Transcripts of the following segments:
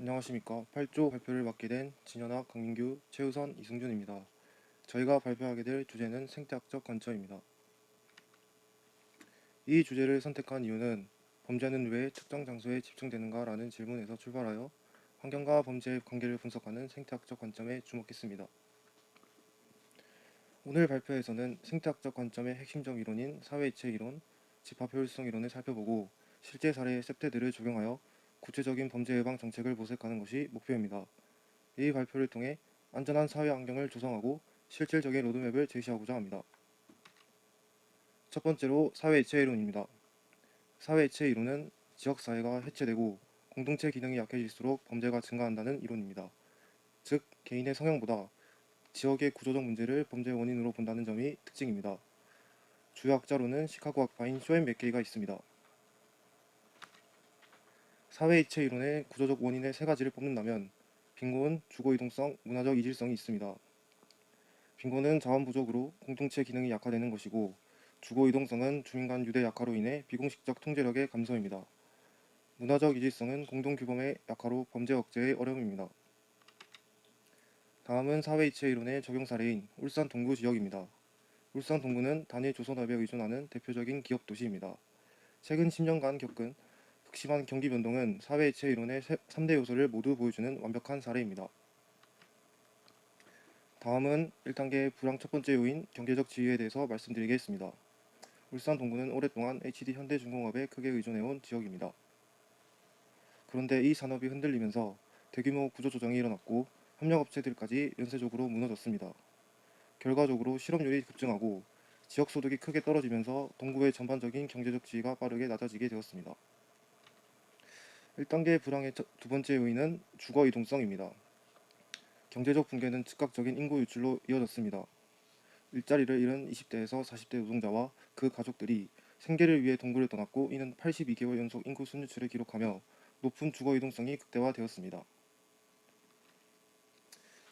안녕하십니까. 8조 발표를 맡게 된 진현학, 강민규, 최우선, 이승준입니다. 저희가 발표하게 될 주제는 생태학적 관점입니다. 이 주제를 선택한 이유는 범죄는 왜 특정 장소에 집중되는가 라는 질문에서 출발하여 환경과 범죄의 관계를 분석하는 생태학적 관점에 주목했습니다. 오늘 발표에서는 생태학적 관점의 핵심적 이론인 사회이체 이론, 집합효율성 이론을 살펴보고 실제 사례의 셉테들을 적용하여 구체적인 범죄 예방 정책을 모색하는 것이 목표입니다. 이 발표를 통해 안전한 사회 환경을 조성하고 실질적인 로드맵을 제시하고자 합니다. 첫 번째로 사회이체 이론입니다. 사회이체 이론은 지역사회가 해체되고 공동체 기능이 약해질수록 범죄가 증가한다는 이론입니다. 즉, 개인의 성향보다 지역의 구조적 문제를 범죄의 원인으로 본다는 점이 특징입니다. 주요 학자로는 시카고 학파인 쇼앤 맥케이가 있습니다. 사회이체 이론의 구조적 원인의 세 가지를 뽑는다면 빈곤, 주거이동성, 문화적 이질성이 있습니다. 빈곤은 자원 부족으로 공동체 기능이 약화되는 것이고, 주거이동성은 주민 간 유대 약화로 인해 비공식적 통제력의 감소입니다. 문화적 이질성은 공동규범의 약화로 범죄 억제의 어려움입니다. 다음은 사회이체 이론의 적용 사례인 울산 동구 지역입니다. 울산 동구는 단일 조선업에 의존하는 대표적인 기업 도시입니다. 최근 10년간 겪은 극심한 경기 변동은 사회이체 이론의 3대 요소를 모두 보여주는 완벽한 사례입니다. 다음은 1단계 불황 첫 번째 요인 경제적 지위에 대해서 말씀드리겠습니다. 울산 동구는 오랫동안 HD 현대중공업에 크게 의존해온 지역입니다. 그런데 이 산업이 흔들리면서 대규모 구조조정이 일어났고 협력업체들까지 연쇄적으로 무너졌습니다. 결과적으로 실업률이 급증하고 지역소득이 크게 떨어지면서 동구의 전반적인 경제적 지위가 빠르게 낮아지게 되었습니다. 1단계 불황의 두 번째 요인은 주거이동성입니다. 경제적 붕괴는 즉각적인 인구 유출로 이어졌습니다. 일자리를 잃은 20대에서 40대 노동자와 그 가족들이 생계를 위해 동구를 떠났고, 이는 82개월 연속 인구 순유출을 기록하며 높은 주거 이동성이 극대화되었습니다.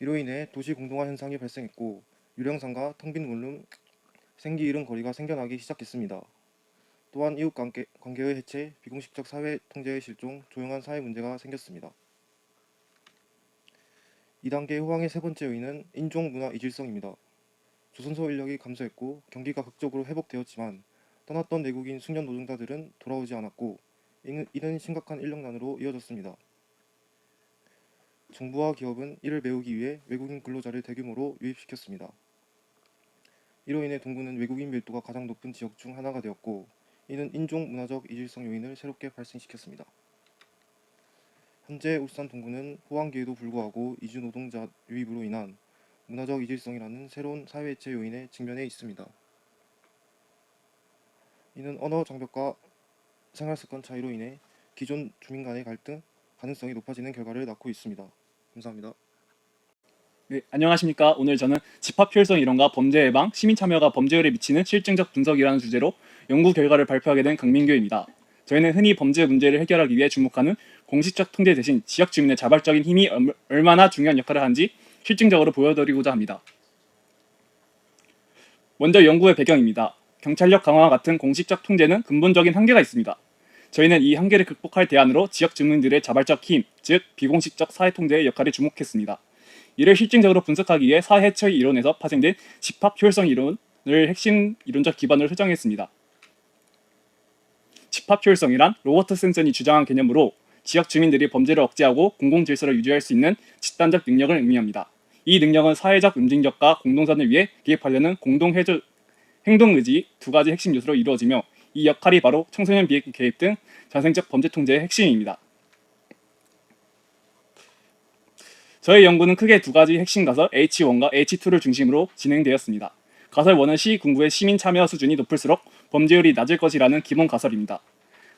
이로 인해 도시 공동화 현상이 발생했고 유령상과 텅 빈 원룸, 생기 잃은 거리가 생겨나기 시작했습니다. 또한 이웃관계의 해체, 비공식적 사회 통제의 실종, 조용한 사회 문제가 생겼습니다. 2단계 호황의 세 번째 요인은 인종 문화 이질성입니다. 조선소 인력이 감소했고 경기가 극적으로 회복되었지만 떠났던 내국인 숙련 노동자들은 돌아오지 않았고, 이는 심각한 인력난으로 이어졌습니다. 정부와 기업은 이를 메우기 위해 외국인 근로자를 대규모로 유입시켰습니다. 이로 인해 동구는 외국인 밀도가 가장 높은 지역 중 하나가 되었고, 이는 인종 문화적 이질성 요인을 새롭게 발생시켰습니다. 현재 울산 동구는 호황기에도 불구하고 이주 노동자 유입으로 인한 문화적 이질성이라는 새로운 사회해체 요인에 직면해 있습니다. 이는 언어 장벽과 생활습관 차이로 인해 기존 주민 간의 갈등 가능성이 높아지는 결과를 낳고 있습니다. 감사합니다. 네, 안녕하십니까. 오늘 저는 집합효율성 이론과 범죄 예방, 시민 참여가 범죄율에 미치는 실증적 분석이라는 주제로 연구 결과를 발표하게 된 강민규입니다. 저희는 흔히 범죄 문제를 해결하기 위해 주목하는 공식적 통제 대신 지역 주민의 자발적인 힘이 얼마나 중요한 역할을 하는지 실증적으로 보여드리고자 합니다. 먼저 연구의 배경입니다. 경찰력 강화와 같은 공식적 통제는 근본적인 한계가 있습니다. 저희는 이 한계를 극복할 대안으로 지역 주민들의 자발적 힘, 즉 비공식적 사회 통제의 역할에 주목했습니다. 이를 실증적으로 분석하기 위해 사회해체 이론에서 파생된 집합 효율성 이론을 핵심 이론적 기반으로 설정했습니다. 집합 효율성이란 로버트 샌슨이 주장한 개념으로 지역 주민들이 범죄를 억제하고 공공 질서를 유지할 수 있는 집단적 능력을 의미합니다. 이 능력은 사회적 응징력과 공동선을 위해 개입하려는 행동의지 두 가지 핵심 요소로 이루어지며, 이 역할이 바로 청소년 비핵 개입 등 자생적 범죄 통제의 핵심입니다. 저희 연구는 크게 두 가지 핵심 가설 H1과 H2를 중심으로 진행되었습니다. 가설 1은 시군구의 시민 참여 수준이 높을수록 범죄율이 낮을 것이라는 기본 가설입니다.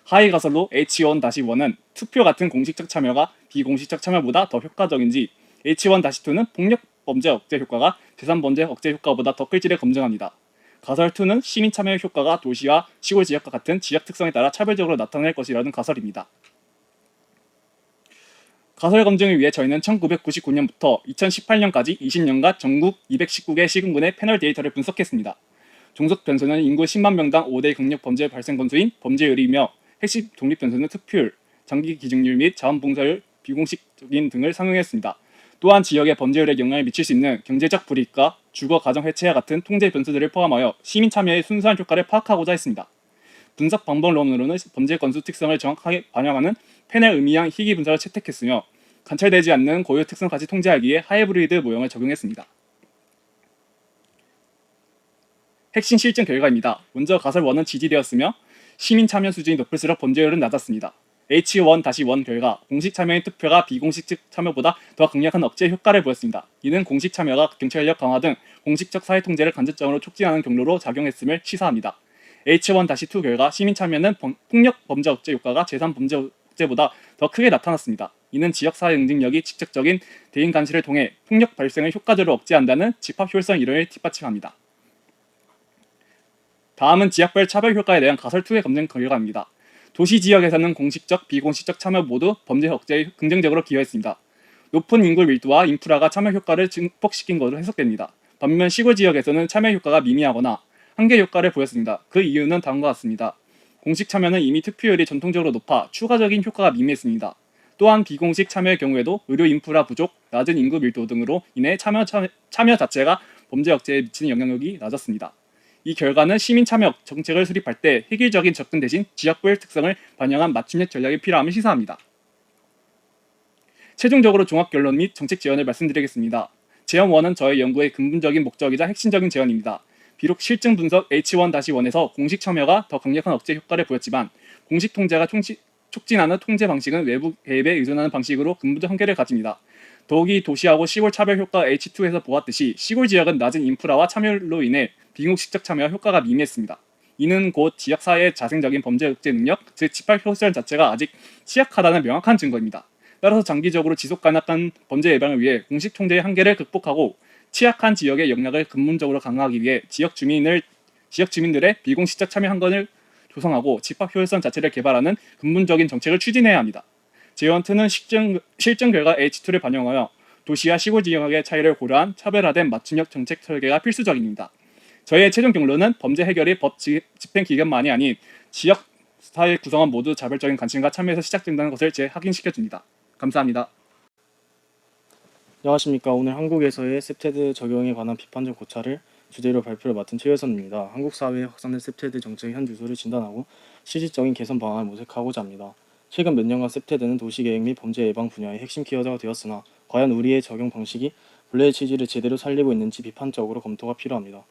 하위 가설로 H1-1은 투표 같은 공식적 참여가 비공식적 참여보다 더 효과적인지, H1-2는 폭력 범죄 억제 효과가 재산 범죄 억제 효과보다 더 클지를 검증합니다. 가설 2는 시민 참여 효과가 도시와 시골 지역과 같은 지역 특성에 따라 차별적으로 나타날 것이라는 가설입니다. 가설 검증을 위해 저희는 1999년부터 2018년까지 20년간 전국 219개 시군군의 패널 데이터를 분석했습니다. 종속 변수는 인구 10만 명당 5대 강력 범죄 발생 건수인 범죄율이며, 핵심 독립 변수는 투표율, 장기 기증률 및 자원 봉사율 비공식적인 등을 상용했습니다. 또한 지역의 범죄율에 영향을 미칠 수 있는 경제적 불이익과 주거 가정 해체와 같은 통제 변수들을 포함하여 시민 참여의 순수한 효과를 파악하고자 했습니다. 분석 방법론으로는 범죄 건수 특성을 정확하게 반영하는 패널 의미형 희귀 분석을 채택했으며 관찰되지 않는 고유 특성까지 통제하기에 하이브리드 모형을 적용했습니다. 핵심 실증 결과입니다. 먼저 가설 1은 지지되었으며 시민 참여 수준이 높을수록 범죄율은 낮았습니다. H1-1 결과 공식 참여인 투표가 비공식 참여보다 더 강력한 억제 효과를 보였습니다. 이는 공식 참여가 경찰력 강화 등 공식적 사회 통제를 간접적으로 촉진하는 경로로 작용했음을 시사합니다. H1-2 결과 시민 참여는 폭력 범죄 억제 효과가 제3 범죄 억제보다 더 크게 나타났습니다. 이는 지역사회 응징력이 직접적인 대인 감시를 통해 폭력 발생을 효과적으로 억제한다는 집합 효율성 이론을 뒷받침합니다. 다음은 지역별 차별 효과에 대한 가설 2의 검증 결과입니다. 도시 지역에서는 공식적, 비공식적 참여 모두 범죄 억제에 긍정적으로 기여했습니다. 높은 인구 밀도와 인프라가 참여 효과를 증폭시킨 것으로 해석됩니다. 반면 시골 지역에서는 참여 효과가 미미하거나 한계 효과를 보였습니다. 그 이유는 다음과 같습니다. 공식 참여는 이미 투표율이 전통적으로 높아 추가적인 효과가 미미했습니다. 또한 비공식 참여의 경우에도 의료 인프라 부족, 낮은 인구 밀도 등으로 인해 참여 자체가 범죄 억제에 미치는 영향력이 낮았습니다. 이 결과는 시민 참여 정책을 수립할 때 획일적인 접근 대신 지역별 특성을 반영한 맞춤형 전략이 필요함을 시사합니다. 최종적으로 종합 결론 및 정책 제언을 말씀드리겠습니다. 제언 1은 저의 연구의 근본적인 목적이자 핵심적인 제언입니다. 비록 실증 분석 H1-1에서 공식 참여가 더 강력한 억제 효과를 보였지만 공식 통제가 촉진하는 통제 방식은 외부 개입에 의존하는 방식으로 근본적 한계를 가집니다. 더욱이 도시하고 시골 차별 효과 H2에서 보았듯이 시골 지역은 낮은 인프라와 참여로 인해 비공식적 참여와 효과가 미미했습니다. 이는 곧 지역사회의 자생적인 범죄 억제 능력, 즉 집합 효율성 자체가 아직 취약하다는 명확한 증거입니다. 따라서 장기적으로 지속 가능한 범죄 예방을 위해 공식 통제의 한계를 극복하고 취약한 지역의 역량을 근본적으로 강화하기 위해 지역 주민들의 비공식적 참여 한건을 조성하고 집합 효율성 자체를 개발하는 근본적인 정책을 추진해야 합니다. 제언2는 실증 결과 H2를 반영하여 도시와 시골 지역의 차이를 고려한 차별화된 맞춤형 정책 설계가 필수적입니다. 저희의 최종 결론은 범죄 해결이 법 집행 기관만이 아닌 지역 사회 구성원 모두 자발적인 관심과 참여에서 시작된다는 것을 재확인시켜줍니다. 감사합니다. 안녕하십니까. 오늘 한국에서의 셉테드 적용에 관한 비판적 고찰을 주제로 발표를 맡은 최효선입니다. 한국 사회에 확산된 셉테드 정책의 현 주소를 진단하고 실질적인 개선 방안을 모색하고자 합니다. 최근 몇 년간 셉테드는 도시계획 및 범죄 예방 분야의 핵심 키워드가 되었으나 과연 우리의 적용 방식이 본래의 취지를 제대로 살리고 있는지 비판적으로 검토가 필요합니다.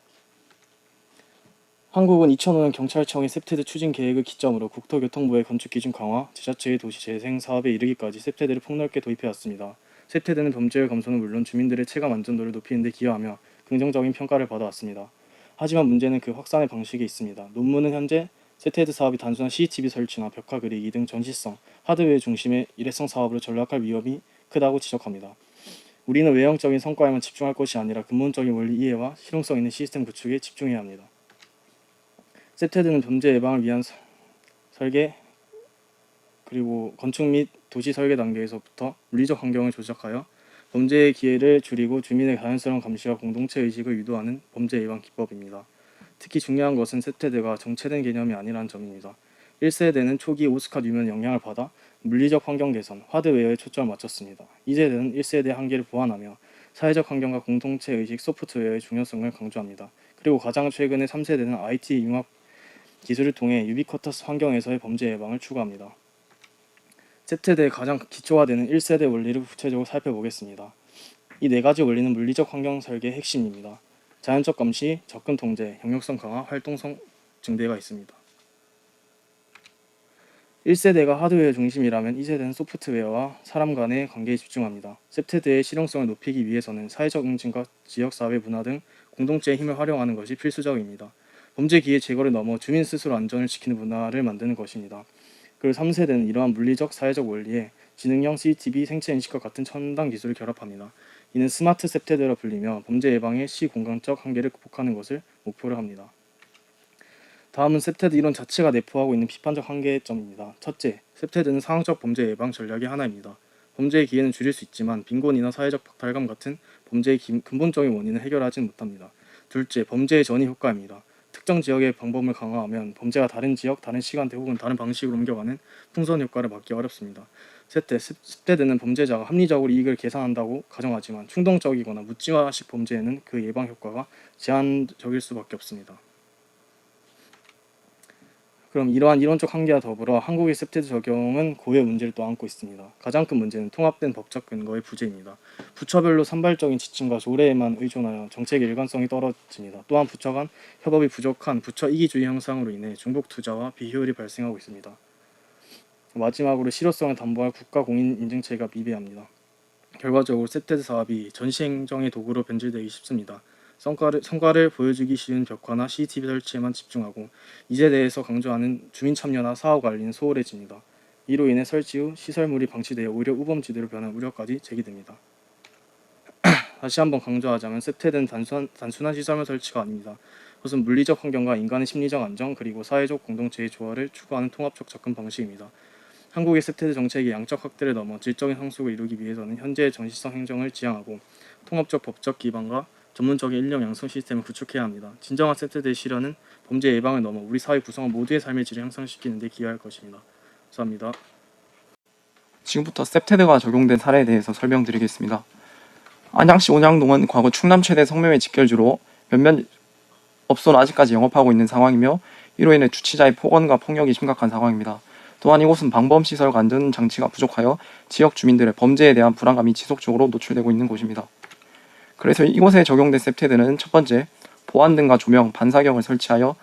한국은 2005년 경찰청의 셉테드 추진 계획을 기점으로 국토교통부의 건축 기준 강화, 지자체의 도시 재생 사업에 이르기까지 셉테드를 폭넓게 도입해왔습니다. 셉테드는 범죄율 감소는 물론 주민들의 체감 안전도를 높이는 데 기여하며 긍정적인 평가를 받아왔습니다. 하지만 문제는 그 확산의 방식에 있습니다. 논문은 현재 셉테드 사업이 단순한 CCTV 설치나 벽화 그리기 등 전시성, 하드웨어 중심의 일회성 사업으로 전락할 위험이 크다고 지적합니다. 우리는 외형적인 성과에만 집중할 것이 아니라 근본적인 원리 이해와 실용성 있는 시스템 구축에 집중해야 합니다. 셉테드는 범죄 예방을 위한 설계 그리고 건축 및 도시 설계 단계에서부터 물리적 환경을 조작하여 범죄의 기회를 줄이고 주민의 자연스러운 감시와 공동체 의식을 유도하는 범죄 예방 기법입니다. 특히 중요한 것은 셉테드가 정체된 개념이 아니라는 점입니다. 1세대는 초기 오스카 뉴면 영향을 받아 물리적 환경 개선, 하드웨어에 초점을 맞췄습니다. 2세대는 1세대의 한계를 보완하며 사회적 환경과 공동체 의식, 소프트웨어의 중요성을 강조합니다. 그리고 가장 최근의 3세대는 IT 융합 기술을 통해 유비쿼터스 환경에서의 범죄 예방을 추구합니다. 셉테드의 가장 기초가 되는 1세대 원리를 구체적으로 살펴보겠습니다. 이 네 가지 원리는 물리적 환경 설계의 핵심입니다. 자연적 감시, 접근 통제, 협력성 강화, 활동성 증대가 있습니다. 1세대가 하드웨어 중심이라면 2세대는 소프트웨어와 사람 간의 관계에 집중합니다. 셉테드의 실용성을 높이기 위해서는 사회적 응징과 지역사회 문화 등 공동체의 힘을 활용하는 것이 필수적입니다. 범죄 기회 제거를 넘어 주민 스스로 안전을 지키는 문화를 만드는 것입니다. 그리고 3세대는 이러한 물리적, 사회적 원리에 지능형 CCTV, 생체인식과 같은 첨단 기술을 결합합니다. 이는 스마트 셉테드라 불리며 범죄 예방의 시공간적 한계를 극복하는 것을 목표로 합니다. 다음은 셉테드 이론 자체가 내포하고 있는 비판적 한계점입니다. 첫째, 셉테드는 상황적 범죄 예방 전략의 하나입니다. 범죄의 기회는 줄일 수 있지만 빈곤이나 사회적 박탈감 같은 범죄의 근본적인 원인을 해결하지는 못합니다. 둘째, 범죄의 전이 효과입니다. 특정 지역의 방법을 강화하면 범죄가 다른 지역, 다른 시간대 혹은 다른 방식으로 옮겨가는 풍선 효과를 막기 어렵습니다. 셋째, 습대드는 범죄자가 합리적으로 이익을 계산한다고 가정하지만 충동적이거나 묻지마식 범죄에는 그 예방 효과가 제한적일 수밖에 없습니다. 그럼 이러한 이론적 한계와 더불어 한국의 셉테드 적용은 고유의 문제를 또 안고 있습니다. 가장 큰 문제는 통합된 법적 근거의 부재입니다. 부처별로 산발적인 지침과 조례에만 의존하여 정책의 일관성이 떨어집니다. 또한 부처 간 협업이 부족한 부처 이기주의 형상으로 인해 중복 투자와 비효율이 발생하고 있습니다. 마지막으로 실효성을 담보할 국가 공인 인증체가 미비합니다. 결과적으로 셉테드 사업이 전시행정의 도구로 변질되기 쉽습니다. 성과를 보여주기 쉬운 벽화나 CCTV 설치에만 집중하고 이에 대해서 강조하는 주민 참여나 사업 관리는 소홀해집니다. 이로 인해 설치 후 시설물이 방치되어 오히려 우범지대로 변할 우려까지 제기됩니다. 다시 한번 강조하자면 셉테드는 단순한 시설물 설치가 아닙니다. 그것은 물리적 환경과 인간의 심리적 안정 그리고 사회적 공동체의 조화를 추구하는 통합적 접근 방식입니다. 한국의 셉테드 정책이 양적 확대를 넘어 질적인 성숙을 이루기 위해서는 현재의 전시성 행정을 지향하고 통합적 법적 기반과 전문적인 인력 양성 시스템을 구축해야 합니다. 진정한 셉테드의 실현은 범죄 예방을 넘어 우리 사회 구성원 모두의 삶의 질을 향상시키는 데 기여할 것입니다. 감사합니다. 지금부터 셉테드가 적용된 사례에 대해서 설명드리겠습니다. 안양시 온양동은 과거 충남 최대 성매매 직결주로 몇몇 업소는 아직까지 영업하고 있는 상황이며 이로 인해 주치자의 폭언과 폭력이 심각한 상황입니다. 또한 이곳은 방범시설 간등 장치가 부족하여 지역 주민들의 범죄에 대한 불안감이 지속적으로 노출되고 있는 곳입니다. 그래서 이곳에 적용된 셉테드는 첫 번째, 보안 등과 조명, 반사경을 설치하여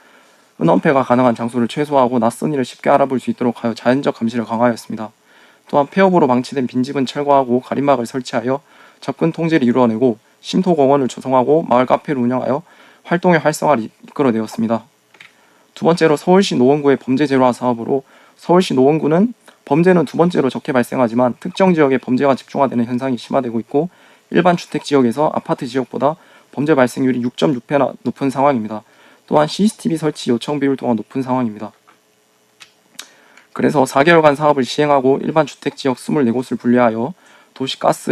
은엄폐가 가능한 장소를 최소화하고 낯선 이를 쉽게 알아볼 수 있도록 하여 자연적 감시를 강화하였습니다. 또한 폐업으로 방치된 빈집은 철거하고 가림막을 설치하여 접근 통제를 이루어내고 심토공원을 조성하고 마을 카페를 운영하여 활동의 활성화를 이끌어내었습니다. 두 번째로 서울시 노원구의 범죄 제로화 사업으로 서울시 노원구는 범죄는 두 번째로 적게 발생하지만 특정 지역에 범죄가 집중화되는 현상이 심화되고 있고 일반 주택 지역에서 아파트 지역보다 범죄 발생률이 6.6배나 높은 상황입니다. 또한 CCTV 설치 요청 비율 또한 높은 상황입니다. 그래서 4개월간 사업을 시행하고 일반 주택 지역 24곳을 분리하여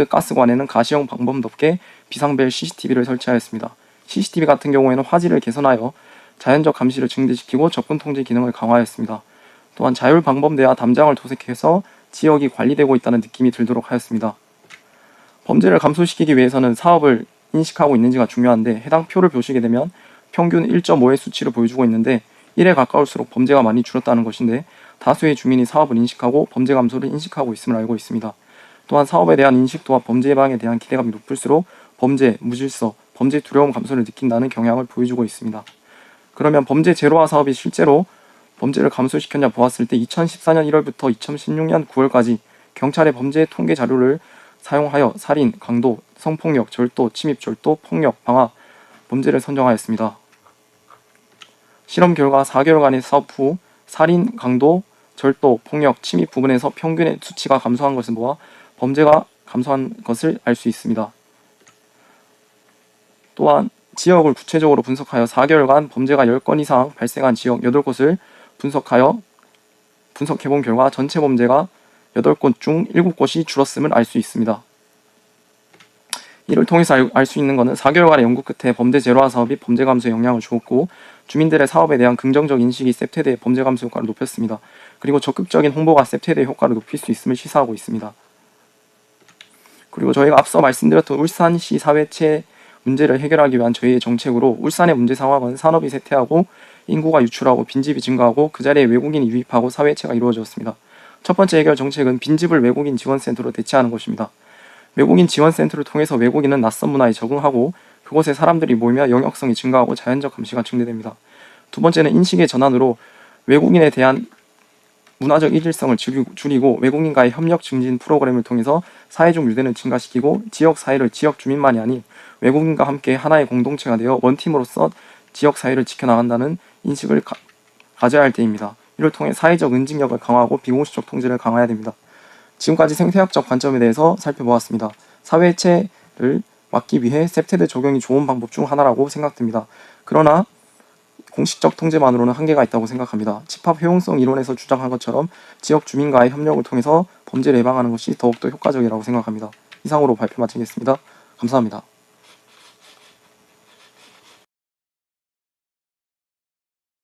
가스관에는 가시형 방범덮개 비상벨 CCTV를 설치하였습니다. CCTV 같은 경우에는 화질을 개선하여 자연적 감시를 증대시키고 접근 통제 기능을 강화하였습니다. 또한 자율방범대와 담장을 도색해서 지역이 관리되고 있다는 느낌이 들도록 하였습니다. 범죄를 감소시키기 위해서는 사업을 인식하고 있는지가 중요한데 해당 표를 보시게 되면 평균 1.5의 수치를 보여주고 있는데 1에 가까울수록 범죄가 많이 줄었다는 것인데 다수의 주민이 사업을 인식하고 범죄 감소를 인식하고 있음을 알고 있습니다. 또한 사업에 대한 인식도와 범죄 예방에 대한 기대감이 높을수록 범죄, 무질서, 범죄 두려움 감소를 느낀다는 경향을 보여주고 있습니다. 그러면 범죄 제로화 사업이 실제로 범죄를 감소시켰냐 보았을 때 2014년 1월부터 2016년 9월까지 경찰의 범죄 통계 자료를 사용하여 살인, 강도, 성폭력, 절도, 침입, 절도, 폭력, 방화 범죄를 선정하였습니다. 실험 결과 4개월간의 사업 후 살인, 강도, 절도, 폭력, 침입 부분에서 평균의 수치가 감소한 것을 보아 범죄가 감소한 것을 알 수 있습니다. 또한 지역을 구체적으로 분석하여 4개월간 범죄가 10건 이상 발생한 지역 8곳을 분석해본 결과 전체 범죄가 8곳 중 7곳이 줄었음을 알 수 있습니다. 이를 통해서 알 수 있는 것은 4개월간의 연구 끝에 범죄 제로화 사업이 범죄 감소에 영향을 주었고 주민들의 사업에 대한 긍정적 인식이 셉테드의 범죄 감소 효과를 높였습니다. 그리고 적극적인 홍보가 셉테드의 효과를 높일 수 있음을 시사하고 있습니다. 그리고 저희가 앞서 말씀드렸던 울산시 사회체 문제를 해결하기 위한 저희의 정책으로 울산의 문제 상황은 산업이 쇠퇴하고 인구가 유출하고 빈집이 증가하고 그 자리에 외국인이 유입하고 사회체가 이루어졌습니다. 첫 번째 해결 정책은 빈집을 외국인 지원센터로 대체하는 것입니다. 외국인 지원센터를 통해서 외국인은 낯선 문화에 적응하고 그곳에 사람들이 모이며 영역성이 증가하고 자연적 감시가 증대됩니다. 두 번째는 인식의 전환으로 외국인에 대한 문화적 이질성을 줄이고 외국인과의 협력 증진 프로그램을 통해서 사회적 유대를 증가시키고 지역 사회를 지역 주민만이 아닌 외국인과 함께 하나의 공동체가 되어 원팀으로서 지역 사회를 지켜나간다는 인식을 가져야 할 때입니다. 이를 통해 사회적 응징력을 강화하고 비공식적 통제를 강화해야 됩니다. 지금까지 생태학적 관점에 대해서 살펴보았습니다. 사회체를 막기 위해 셉테드 적용이 좋은 방법 중 하나라고 생각됩니다. 그러나 공식적 통제만으로는 한계가 있다고 생각합니다. 집합 효용성 이론에서 주장한 것처럼 지역 주민과의 협력을 통해서 범죄를 예방하는 것이 더욱더 효과적이라고 생각합니다. 이상으로 발표 마치겠습니다. 감사합니다.